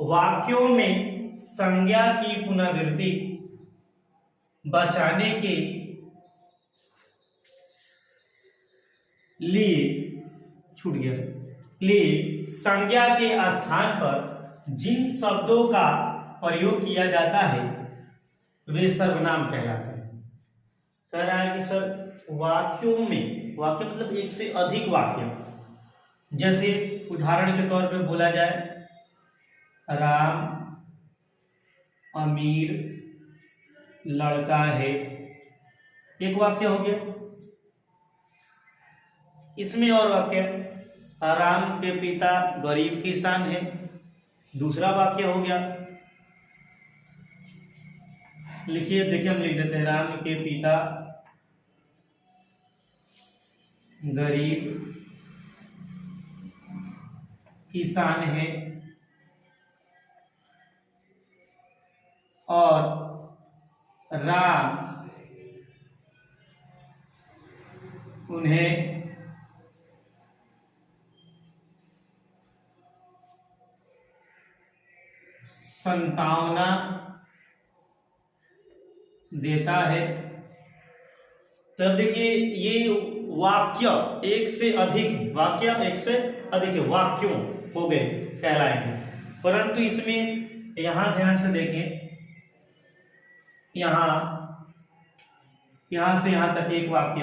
वाक्यों में संज्ञा की पुनरावृत्ति बचाने के लिए संज्ञा के स्थान पर जिन शब्दों का प्रयोग किया जाता है वे सर्वनाम कहलाते हैं। कह रहा है कि सर वाक्यों में, वाक्य मतलब एक से अधिक वाक्य, जैसे उदाहरण के तौर पे बोला जाए राम अमीर लड़का है, एक वाक्य हो गया। इसमें और वाक्य राम के पिता गरीब किसान है, दूसरा वाक्य हो गया। लिखिए, देखिए हम लिख देते हैं राम के पिता गरीब किसान है और राम उन्हें संतावना देता है। तो अब देखिए ये वाक्य एक से अधिक, वाक्य एक से अधिक वाक्यों हो गए कहलाएंगे। परंतु इसमें यहां ध्यान से देखें, यहां से यहां तक एक वाक्य,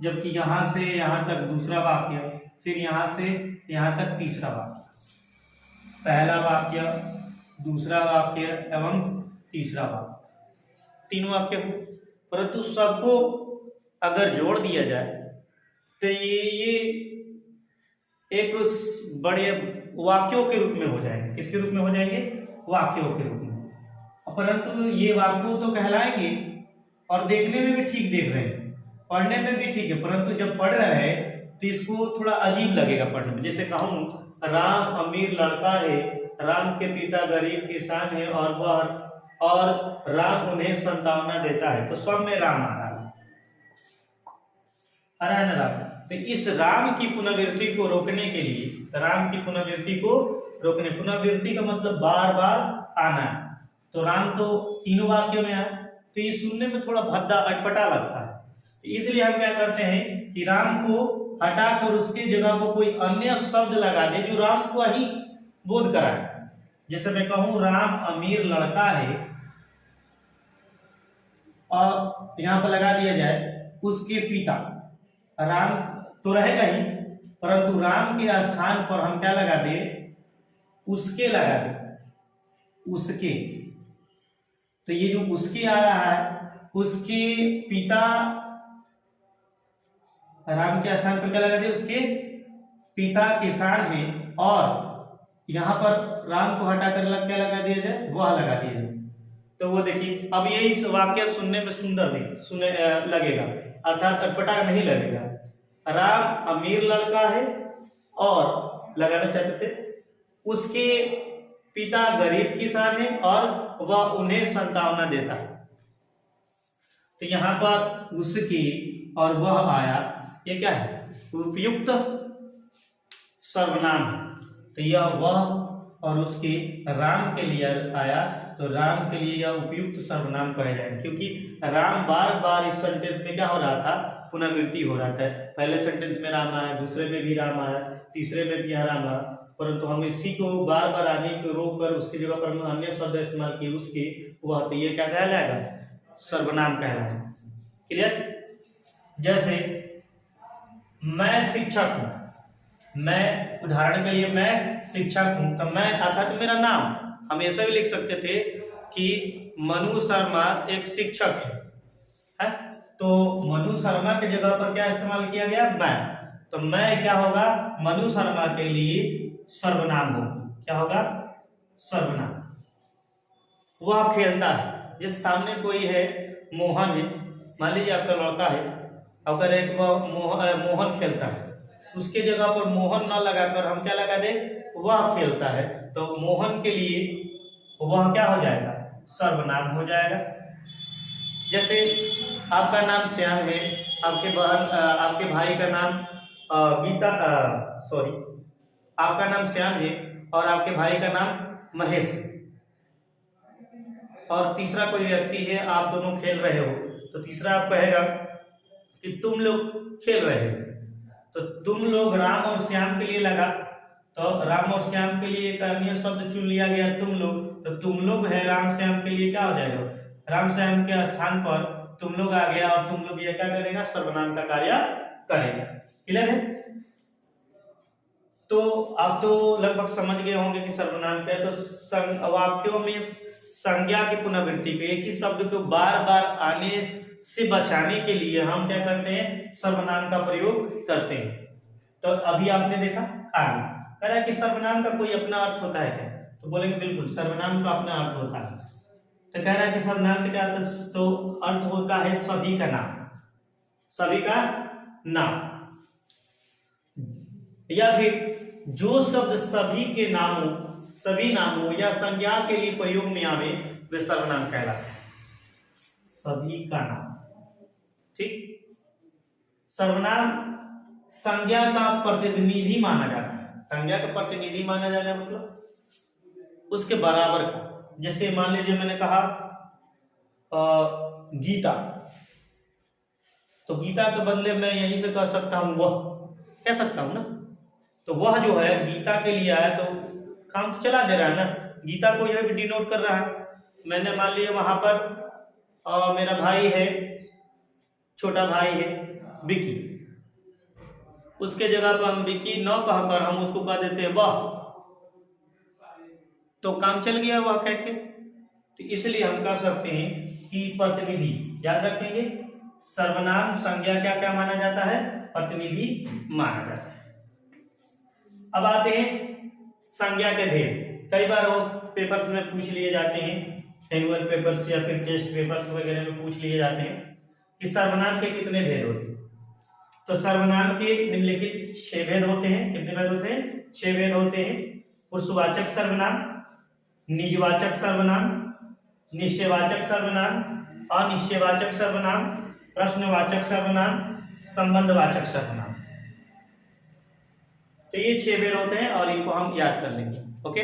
जबकि यहां से यहां तक दूसरा वाक्य, फिर यहां से यहां तक तीसरा वाक्य, पहला वाक्य, दूसरा वाक्य एवं तीसरा वाक्य, तीन वाक्य। परंतु सबको अगर जोड़ दिया जाए तो ये एक बड़े वाक्यों के रूप में हो जाएंगे। किसके रूप में हो जाएंगे? वाक्यों के रूप में। परंतु ये वाक्यों तो कहलाएंगे और देखने में भी ठीक देख रहे हैं, पढ़ने में भी ठीक है, परंतु जब पढ़ रहे हैं तो इसको थोड़ा अजीब लगेगा पढ़ने में। जैसे कहूँ राम अमीर लड़का है, राम के पिता गरीब किसान है और राम उन्हें संतावना देता है, तो सब में राम आ रहा है ना राम। तो इस राम की पुनरावृत्ति को रोकने के लिए, राम की पुनरावृत्ति को रोकने, पुनरावृत्ति का मतलब बार बार आना है। तो राम तो तीनों वाक्यों में आया, तो ये सुनने में थोड़ा भद्दा अटपटा लगता है। तो इसलिए हम क्या करते हैं कि राम को हटाकर उसकी जगह को कोई अन्य शब्द लगा दे जो राम को ही बोध कराए। जैसे मैं कहूं राम अमीर लड़का है और यहां पर लगा दिया जाए उसके पिता, राम तो रहेगा ही, परंतु राम के स्थान पर हम क्या लगा दे, उसके लगा दे, उसके। तो ये जो उसके आ रहा है, उसके पिता, राम के स्थान पर क्या लगा दे, उसके पिता किसान है, और यहां पर राम को हटाकर क्या लगा दिया जाए, वह लगा दिया जाए। तो वो देखिए अब यही वाक्य सुनने में सुंदर लगेगा, अर्थात अटपटा नहीं लगेगा। राम अमीर लड़का है और लगाना चाहते थे उसके पिता गरीब किसान है और वह उन्हें संतावना देता है। तो यहाँ पर उसकी और वह आया, ये क्या है, उपयुक्त सर्वनाम है। तो यह वह और उसके राम के लिए आया, तो राम के लिए यह उपयुक्त सर्वनाम कहे जाएंगे, क्योंकि राम बार बार इस सेंटेंस में क्या हो रहा था, पुनरावृत्ति हो रहा था। पहले सेंटेंस में राम आया, दूसरे में भी राम आया, तीसरे में भी राम आया, परंतु हम इसी को बार बार आने को रोक कर उसकी जगह पर हम अन्य शब्द इस्तेमाल किए, उसके, वह, तो ये क्या कहलाएगा, सर्वनाम कहलाएगा। क्लियर? जैसे मैं शिक्षक हूं, मैं, उदाहरण के लिए मैं शिक्षक हूं, तो मैं अर्थात मेरा नाम, हम ऐसा भी लिख सकते थे कि मनु शर्मा एक शिक्षक है? तो मनु शर्मा की जगह पर क्या इस्तेमाल किया गया, मैं। तो मैं क्या होगा, मनु शर्मा के लिए सर्वनाम होगा। क्या होगा, सर्वनाम। वह खेलता है, जिस सामने कोई है, मोहन है, मान लीजिए आपका लड़का है, अगर एक मोहन खेलता है, उसके जगह पर मोहन न लगाकर हम क्या लगा दे, वह खेलता है, तो मोहन के लिए वह क्या हो जाएगा, सर्वनाम हो जाएगा। जैसे आपका नाम श्याम है, आपके भाई का नाम आपका नाम श्याम है और आपके भाई का नाम महेश है, और तीसरा कोई व्यक्ति है, आप दोनों खेल रहे हो, तो तीसरा आप कहेगा कि तुम लोग खेल रहे हो, तो तुम लोग राम और श्याम के लिए लगा, तो राम और श्याम के लिए एक अन्य शब्द चुन लिया गया तुम लोग, तो तुम लोग है राम श्याम के लिए क्या हो जाएगा, राम श्याम के स्थान पर तुम लोग आ गया, और तुम लोग ये क्या करेगा, सर्वनाम का कार्य करेगा। क्लियर है? तो आप तो लगभग समझ गए होंगे कि सर्वनाम क्या है। तो वाक्यों में संज्ञा की पुनरावृत्ति को, एक ही शब्द को बार बार आने से बचाने के लिए हम क्या करते हैं, सर्वनाम का प्रयोग करते हैं। तो अभी आपने देखा आगे कह रहा है कि सर्वनाम का कोई अपना अर्थ होता है क्या, तो बोलेंगे बिल्कुल सर्वनाम का अपना अर्थ होता है। तो कह रहा है कि सर्वनाम का क्या अर्थ, तो अर्थ होता है सभी का नाम, सभी का नाम, या फिर जो शब्द सभी के नामों, सभी नामों या संज्ञा के लिए प्रयोग में आवे वे सर्वनाम कहलाते हैं। सभी का नाम, ठीक। सर्वनाम संज्ञा का प्रतिनिधि माना जाता है, संज्ञा का प्रतिनिधि माना जाता है मतलब उसके बराबर का। जैसे मान लीजिए मैंने कहा गीता, तो गीता के बदले मैं यहीं से कह सकता हूं वह, कह सकता हूं ना, तो वह जो है गीता के लिए आया तो काम तो चला दे रहा है ना, गीता को यह भी डिनोट कर रहा है। मैंने मान लिया वहां पर मेरा भाई है, छोटा भाई है विकी, उसके जगह पर हम विकी न कहकर हम उसको कह देते हैं वह, तो काम चल गया वह कह के। तो इसलिए हम कह सकते हैं कि प्रतिनिधि, याद रखेंगे सर्वनाम संज्ञा क्या क्या माना जाता है, प्रतिनिधि माना जाता है। अब आते हैं संज्ञा के भेद। कई बार वो पेपर्स में पूछ लिए जाते हैं, एनुअल पेपर्स या फिर टेस्ट पेपर्स वगैरह में पूछ लिए जाते हैं कि सर्वनाम के कितने भेद होते हैं। तो सर्वनाम के निम्नलिखित 6 भेद होते हैं। कितने भेद होते हैं? 6 भेद होते हैं। पुरुषवाचक सर्वनाम, निजवाचक सर्वनाम, निश्चयवाचक सर्वनाम, अनिश्चयवाचक सर्वनाम, प्रश्नवाचक सर्वनाम, संबंधवाचक सर्वनाम। तो ये 6 भेद होते हैं और इनको हम याद कर लेंगे। ओके।